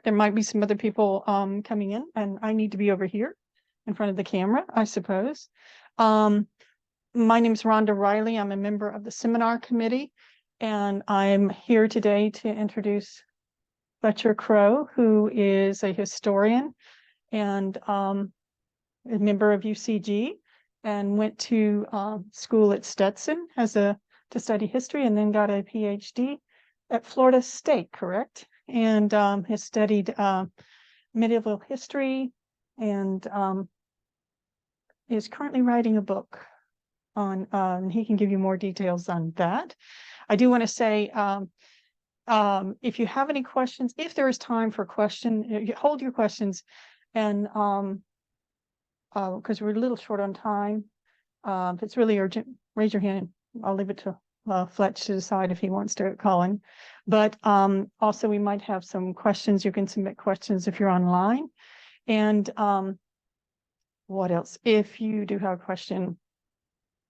There might be some other people coming in, and I need to be over here in front of the camera, I suppose. My name is Rhonda Riley. I'm a member of the seminar committee, and I'm here today to introduce Fletcher Crowe, who is a historian and a member of UCG, and went to school at Stetson to study history, and then got a PhD at Florida State, correct? And has studied medieval history, and is currently writing a book on, he can give you more details on that. I do want to say, if you have any questions, if there is time for question, hold your questions, and because we're a little short on time. If it's really urgent, raise your hand. I'll leave it to Fletch to decide if he wants to call in. But also we might have some questions. You can submit questions if you're online. And what else? If you do have a question,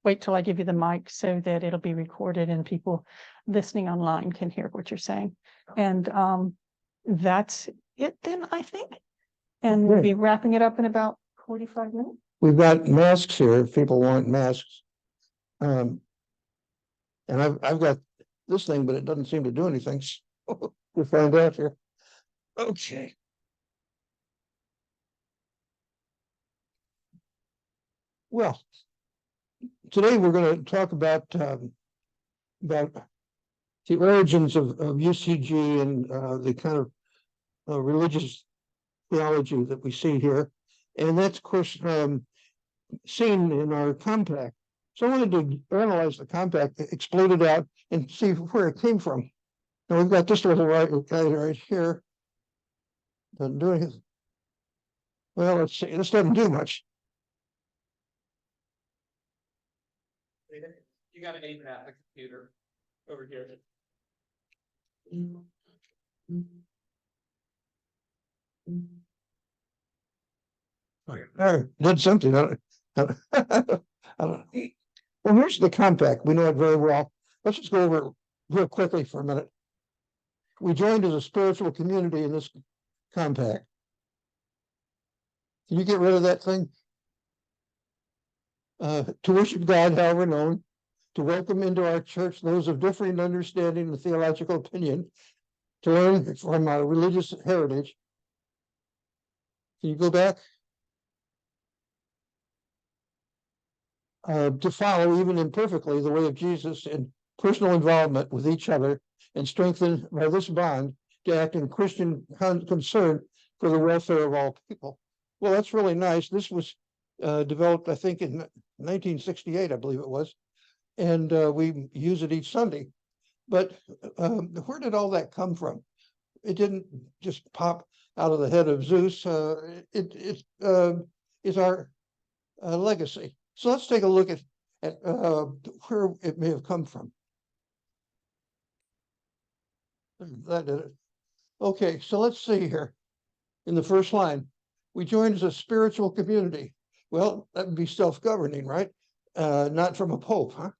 wait till I give you the mic so that it'll be recorded and people listening online can hear what you're saying. And that's it then, I think. And we'll be wrapping it up in about 45 minutes. We've got masks here if people want masks. And I've got this thing, but it doesn't seem to do anything. So we'll find out here. Okay. Well, today we're going to talk about the origins of UCG and the kind of religious theology that we see here. And that's, of course, seen in our compact. So I wanted to analyze the compact, explode it out, and see where it came from. Now we've got this little guy right here. Doesn't do anything. Well, let's see. This doesn't do much. You got to aim it at the computer over here. Did something. I don't know. Well, here's the compact. We know it very well. Let's just go over it real quickly for a minute. We joined as a spiritual community in this compact. Can you get rid of that thing? To worship God, however known, to welcome into our church those of differing understanding and theological opinion, to learn from our religious heritage. Can you go back? To follow, even imperfectly, the way of Jesus in personal involvement with each other, and strengthened by this bond to act in Christian concern for the welfare of all people. Well, that's really nice. This was developed, I think, in 1968, I believe it was, and we use it each Sunday. But where did all that come from? It didn't just pop out of the head of Zeus. It is our legacy. So let's take a look at where it may have come from. That did it. Okay, so let's see here. In the first line, we joined as a spiritual community. Well, that would be self-governing, right? Not from a pope, huh?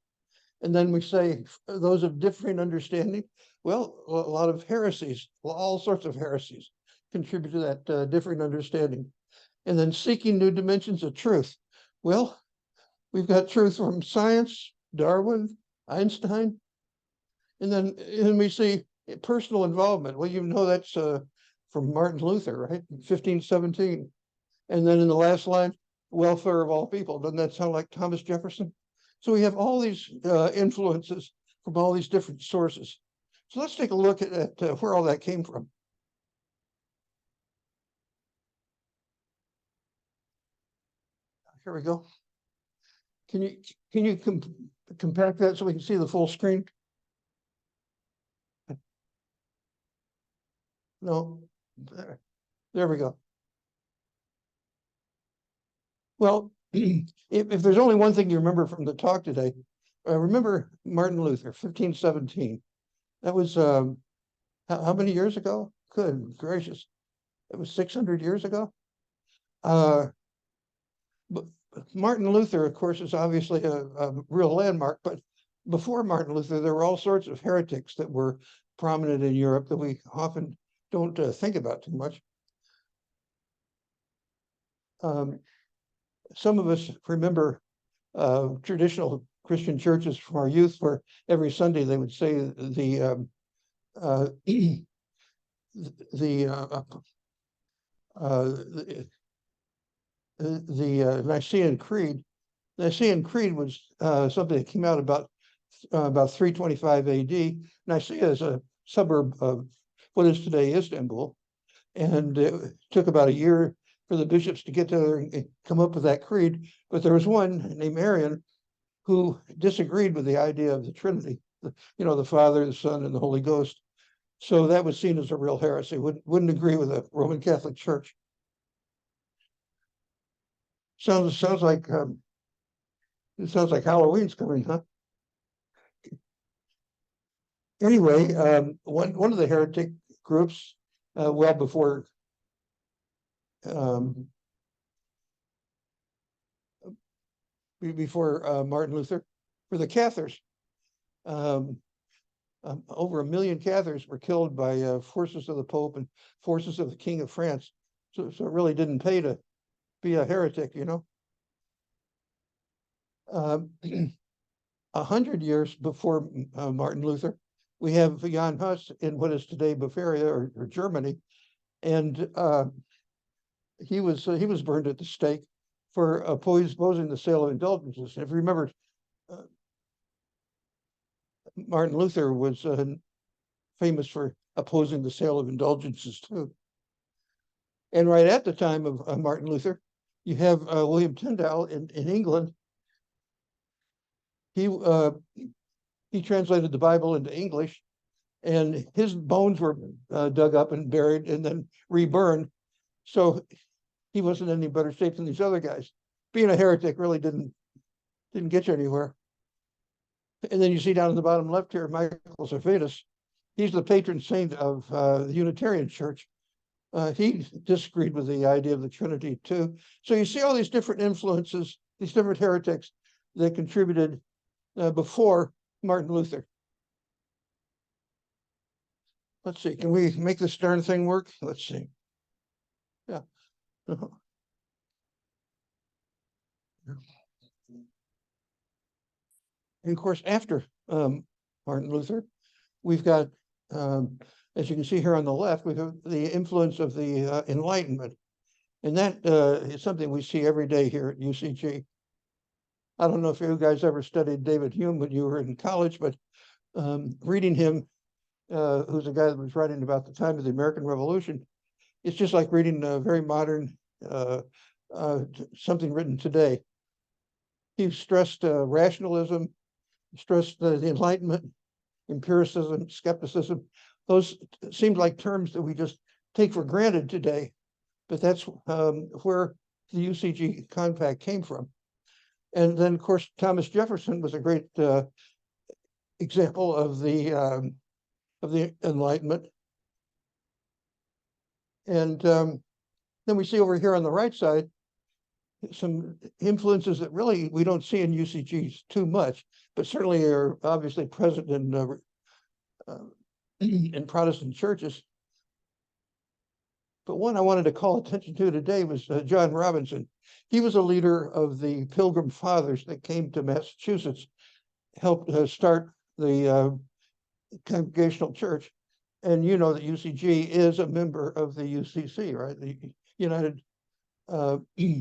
And then we say those of differing understanding. Well, a lot of heresies, all sorts of heresies contribute to that differing understanding. And then seeking new dimensions of truth. Well, we've got truth from science, Darwin, Einstein. And then we see personal involvement. Well, you know that's from Martin Luther, right? 1517. And then in the last line, welfare of all people. Doesn't that sound like Thomas Jefferson? So we have all these influences from all these different sources. So let's take a look at where all that came from. Here we go. Can you compact that so we can see the full screen? No, there we go. Well, if there's only one thing you remember from the talk today, remember Martin Luther, 1517. That was how many years ago? Good gracious, it was 600 years ago. But Martin Luther, of course, is obviously a real landmark, but before Martin Luther, there were all sorts of heretics that were prominent in Europe that we often don't think about too much. Some of us remember traditional Christian churches from our youth, where every Sunday they would say the Nicene Creed. The Nicene Creed was something that came out about 325 AD. Nicaea is a suburb of what is today Istanbul, and it took about a year for the bishops to get together and come up with that creed. But there was one named Arian who disagreed with the idea of the Trinity, the Father, the Son, and the Holy Ghost. So that was seen as a real heresy. Wouldn't agree with the Roman Catholic Church. Sounds like it sounds like Halloween's coming, huh? Anyway, one of the heretic groups, well before Martin Luther, were the Cathars. Over 1 million Cathars were killed by forces of the Pope and forces of the King of France. So it really didn't pay to be a heretic, 100 years before Martin Luther, we have Jan Hus in what is today Bavaria or Germany, and he was burned at the stake for opposing the sale of indulgences. If you remember, Martin Luther was famous for opposing the sale of indulgences too. And right at the time of Martin Luther, you have William Tyndale in England. He translated the Bible into English, and his bones were dug up and buried and then reburned. So he wasn't in any better shape than these other guys. Being a heretic really didn't get you anywhere. And then you see down in the bottom left here, Michael Servetus. He's the patron saint of the Unitarian Church. He disagreed with the idea of the Trinity too. So you see all these different influences, these different heretics that contributed before Martin Luther. Let's see, can we make this darn thing work? Let's see. Yeah. And of course, after Martin Luther, we've got, as you can see here on the left, we have the influence of the Enlightenment. And that is something we see every day here at UCG. I don't know if you guys ever studied David Hume when you were in college, but reading him, who's a guy that was writing about the time of the American Revolution, it's just like reading a very modern, something written today. He stressed rationalism, stressed the Enlightenment, empiricism, skepticism. Those seem like terms that we just take for granted today, but that's where the UCG compact came from. And then, of course, Thomas Jefferson was a great example of the Enlightenment. And then we see over here on the right side some influences that really we don't see in UCGs too much, but certainly are obviously present in Protestant churches. But one I wanted to call attention to today was John Robinson. He was a leader of the Pilgrim Fathers that came to Massachusetts, helped start the Congregational Church. And you know that UCG is a member of the UCC, right? The United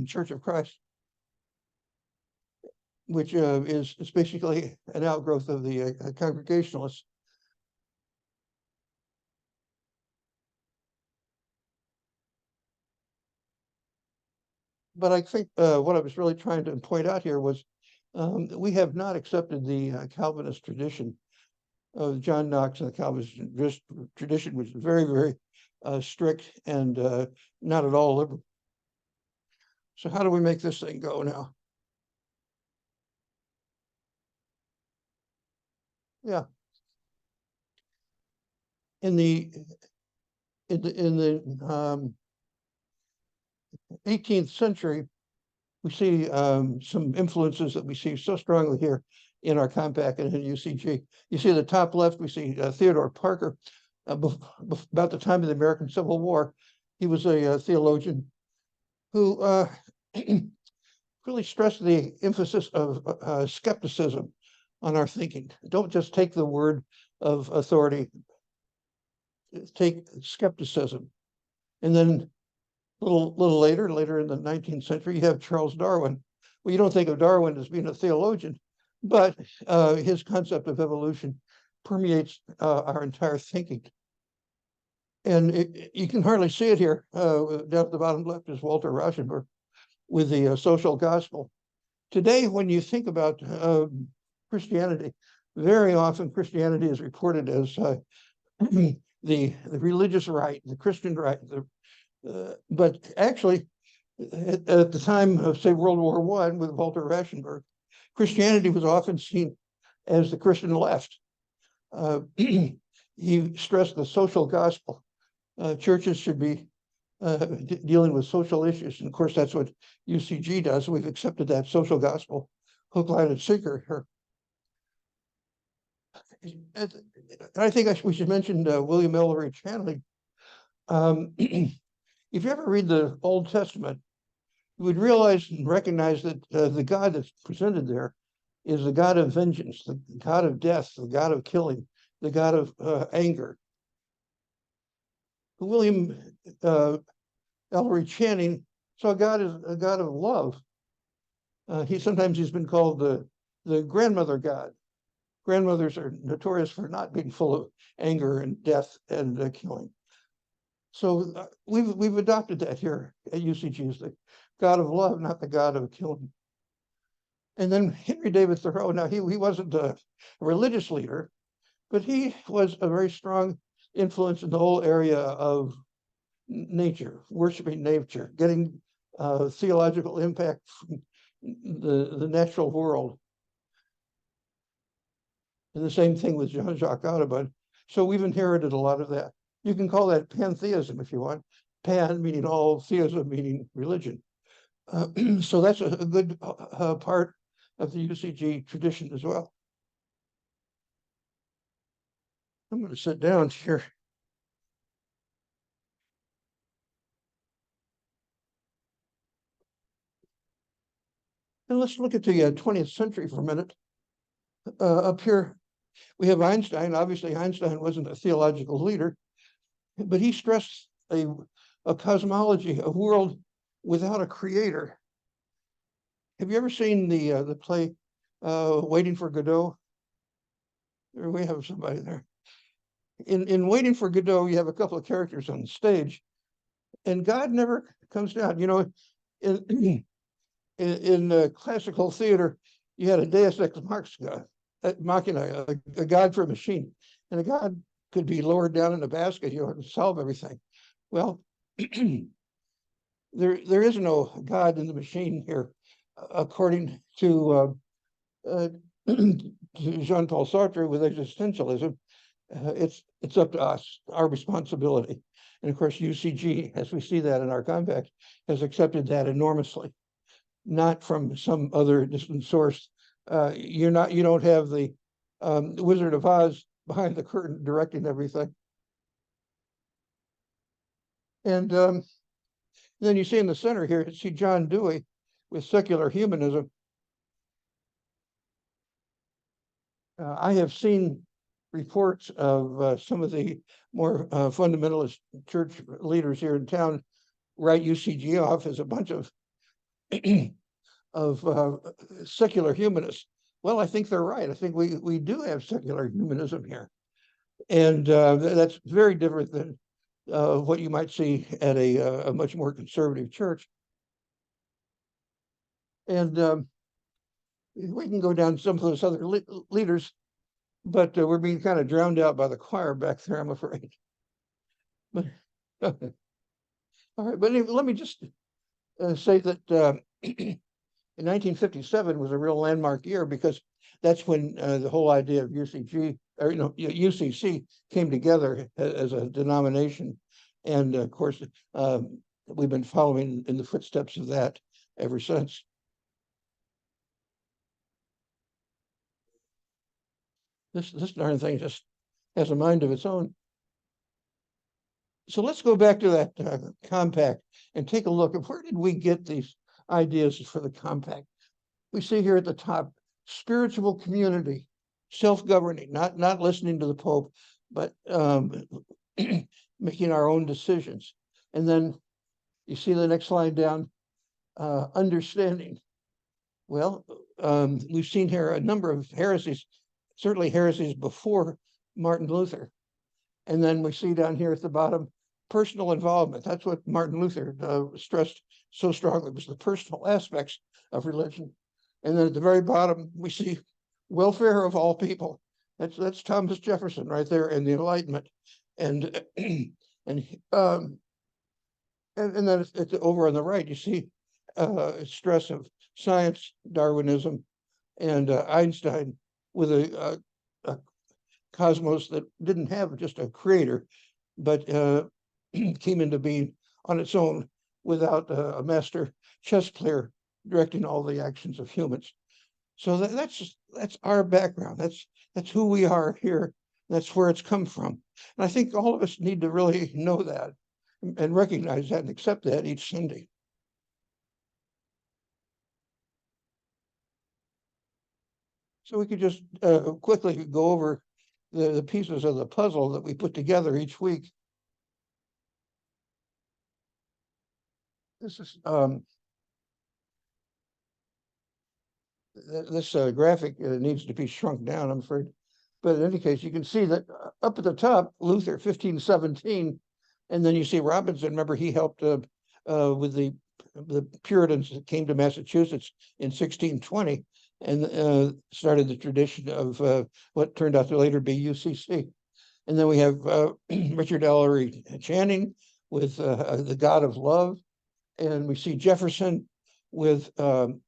Church of Christ, which is basically an outgrowth of the Congregationalists. But I think what I was really trying to point out here was we have not accepted the Calvinist tradition of John Knox and the Calvinist tradition, which is very, very strict and not at all liberal. So how do we make this thing go now? Yeah. In the 18th century, we see some influences that we see so strongly here in our compact and in UCG. You see the top left, we see Theodore Parker. about the time of the American Civil War. He was a theologian who really stressed the emphasis of skepticism on our thinking. Don't just take the word of authority, take skepticism. And then little later in the 19th century, you have Charles Darwin. Well, you don't think of Darwin as being a theologian, but his concept of evolution permeates our entire thinking. And you can hardly see it here. Down at the bottom left is Walter Rauschenberg with the social gospel. Today, when you think about Christianity, very often Christianity is reported as the religious right, the Christian right. But actually, at the time of, say, World War I with Walter Rauschenberg, Christianity was often seen as the Christian left. He stressed the social gospel. Churches should be dealing with social issues. And of course, that's what UCG does. We've accepted that social gospel, hook, line, and sinker here. And I think we should mention William Ellery Channing. If you ever read the Old Testament, you would realize and recognize that the God that's presented there is the God of vengeance, the God of death, the God of killing, the God of anger. William Ellery Channing saw God as a God of love. Sometimes he's been called the grandmother God. Grandmothers are notorious for not being full of anger and death and killing. So we've adopted that here at UCG as the God of love, not the God of killing. And then Henry David Thoreau. Now he wasn't a religious leader, but he was a very strong influence in the whole area of nature, worshiping nature, getting theological impact from the natural world. And the same thing with Jean-Jacques Audubon. So we've inherited a lot of that. You can call that pantheism if you want. Pan meaning all, theism meaning religion. So that's a good part of the UCG tradition as well. I'm going to sit down here. And let's look at the 20th century for a minute. Up here, we have Einstein. Obviously, Einstein wasn't a theological leader, but he stressed a cosmology, a world without a creator. Have you ever seen the play Waiting for Godot? There we have somebody there. In Waiting for Godot, you have a couple of characters on the stage, and God never comes down. You know, in classical theater, you had a Deus ex machina, a God for a machine, and a God could be lowered down in a basket, and solve everything. Well, there is no God in the machine here, according to Jean-Paul Sartre with existentialism. It's up to us, our responsibility. And of course, UCG, as we see that in our compact, has accepted that enormously, not from some other distant source. You don't have the Wizard of Oz behind the curtain directing everything. And then you see in the center here, you see John Dewey with secular humanism. I have seen reports of some of the more fundamentalist church leaders here in town write UCG off as a bunch of secular humanists. Well, I think they're right. I think we do have secular humanism here, and that's very different than what you might see at a much more conservative church. And we can go down some of those other leaders, but we're being kind of drowned out by the choir back there, I'm afraid. But all right, but anyway, let me just say that in 1957 was a real landmark year, because that's when the whole idea of UCG, or UCC, came together as a denomination, and of course we've been following in the footsteps of that ever since. This darn thing just has a mind of its own. So let's go back to that compact and take a look at where did we get these ideas for the compact. We see here at the top, spiritual community, self-governing, not listening to the Pope, but making our own decisions. And then you see the next line down, understanding. Well, we've seen here a number of heresies, certainly heresies before Martin Luther. And then we see down here at the bottom, personal involvement. That's what Martin Luther stressed so strongly, was the personal aspects of religion. And then at the very bottom, we see welfare of all people. That's Thomas Jefferson right there in the Enlightenment. And then it's over on the right, you see stress of science, Darwinism, and Einstein with a cosmos that didn't have just a creator, but came into being on its own without a master chess player directing all the actions of humans. So that's our background. That's who we are here. That's where it's come from. And I think all of us need to really know that and recognize that and accept that each Sunday. So we could just quickly go over the pieces of the puzzle that we put together each week. This is this graphic needs to be shrunk down, I'm afraid. But in any case, you can see that up at the top, Luther, 1517, and then you see Robinson. Remember, he helped with the Puritans that came to Massachusetts in 1620 and started the tradition of what turned out to later be UCC. And then we have Richard Ellery Channing with the God of Love. And we see Jefferson with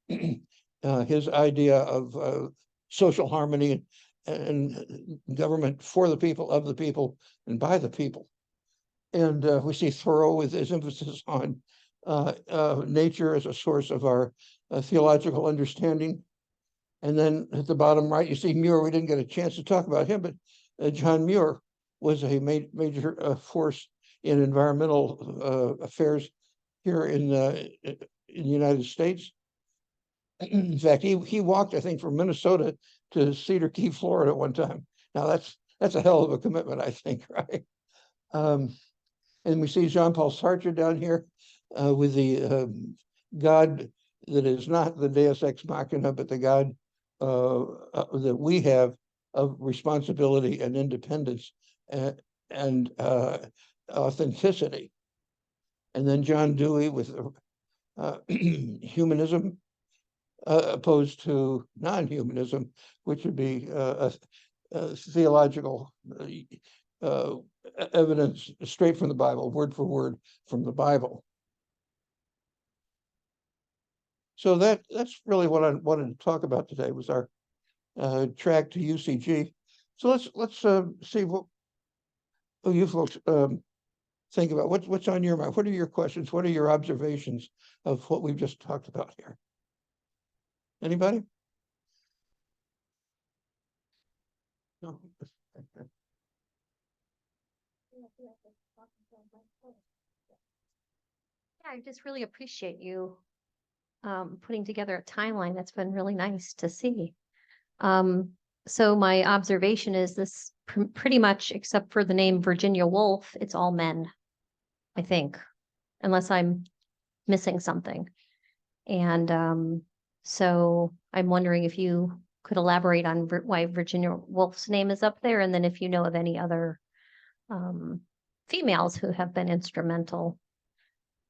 his idea of social harmony and government for the people, of the people, and by the people. And we see Thoreau with his emphasis on nature as a source of our theological understanding. And then at the bottom right, you see Muir. We didn't get a chance to talk about him, but John Muir was a major force in environmental affairs here in the United States. In fact, he walked, I think, from Minnesota to Cedar Key, Florida at one time. Now that's a hell of a commitment, I think, right? And we see Jean-Paul Sartre down here with the God that is not the Deus Ex Machina, but the God that we have of responsibility and independence and authenticity. And then John Dewey with humanism opposed to non-humanism, which would be a theological evidence straight from the Bible, word for word from the Bible. So that's really what I wanted to talk about today, was our track to UCG. So let's see what you folks think about. What's on your mind? What are your questions? What are your observations of what we've just talked about here? Anybody? No. Yeah, I just really appreciate you putting together a timeline. That's been really nice to see. So my observation is this pretty much, except for the name Virginia Woolf, it's all men, I think, unless I'm missing something. And so I'm wondering if you could elaborate on why Virginia Woolf's name is up there, and then if you know of any other females who have been instrumental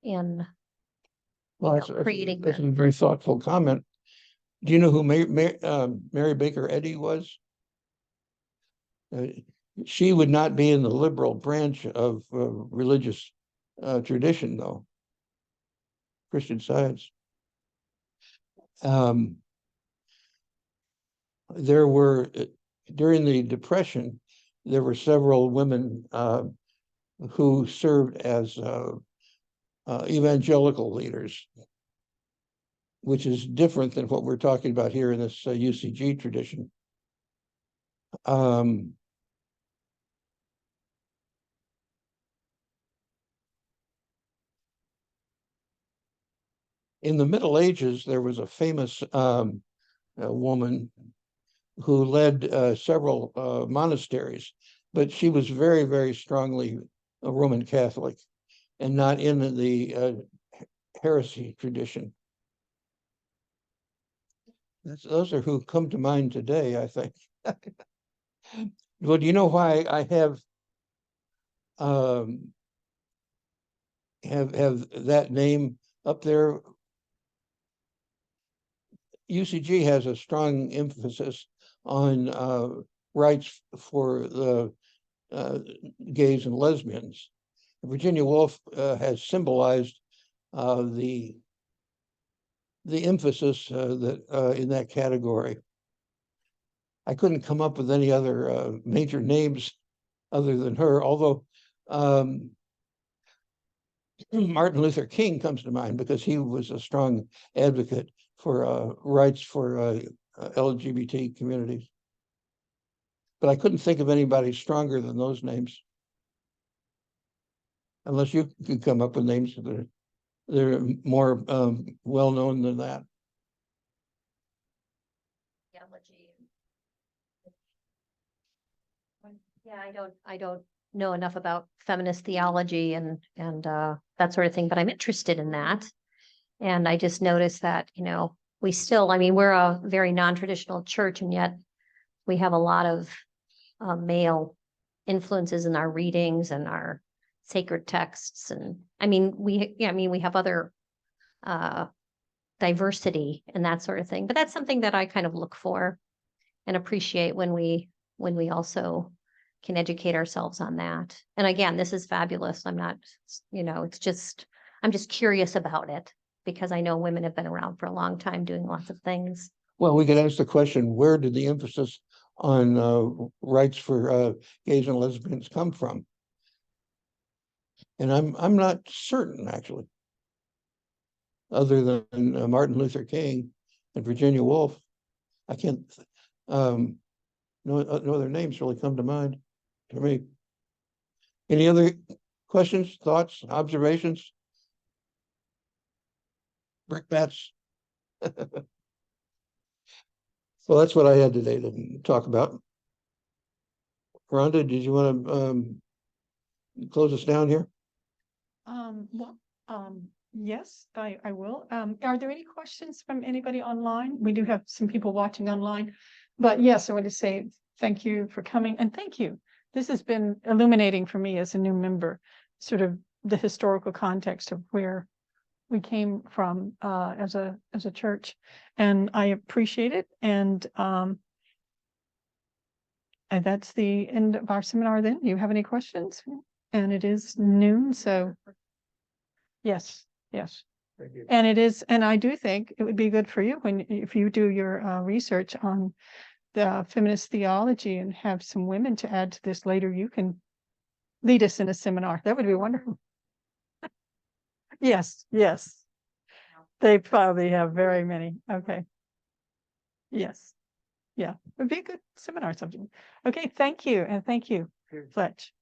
in creating that's a very thoughtful comment. Do you know who Mary Baker Eddy was? She would not be in the liberal branch of religious tradition, though. Christian Science. There were, during the Depression, there were several women who served as evangelical leaders, which is different than what we're talking about here in this UCG tradition. in the Middle Ages, there was a famous woman who led several monasteries, but she was very, very strongly a Roman Catholic and not in the heresy tradition. Those are who come to mind today, I think. Well, do you know why I have that name up there? UCG has a strong emphasis on rights for the gays and lesbians. Virginia Woolf has symbolized the emphasis that in that category. I couldn't come up with any other major names other than her, although Martin Luther King comes to mind because he was a strong advocate for rights for LGBT communities. But I couldn't think of anybody stronger than those names. Unless you could come up with names that are more well-known than that. Yeah, I don't know enough about feminist theology and that sort of thing, but I'm interested in that. And I just noticed that, you know, we still, I mean, we're a very non-traditional church, and yet we have a lot of male influences in our readings and our sacred texts. And I mean, we have other diversity and that sort of thing, but that's something that I kind of look for and appreciate when we also can educate ourselves on that. And again, this is fabulous. I'm not, you know, I'm just curious about it because I know women have been around for a long time doing lots of things. Well, we could ask the question, where did the emphasis on rights for gays and lesbians come from? And I'm not certain, actually, other than Martin Luther King and Virginia Woolf. I can't, no other names really come to mind to me. Any other questions, thoughts, observations? Brickbats? Well, that's what I had today to talk about. Rhonda, did you want to close us down here? Yes, I will. Are there any questions from anybody online? We do have some people watching online, but yes, I want to say thank you for coming, and thank you. This has been illuminating for me as a new member, sort of the historical context of where we came from as a church, and I appreciate it. And that's the end of our seminar. Then, do you have any questions? And it is noon, so yes. Thank you. And it is, and I do think it would be good for you if you do your research on the feminist theology and have some women to add to this later. You can lead us in a seminar. That would be wonderful. Yes. They probably have very many. Okay. Yes. Yeah, it would be a good seminar subject. Okay, thank you, and thank you, Fletch.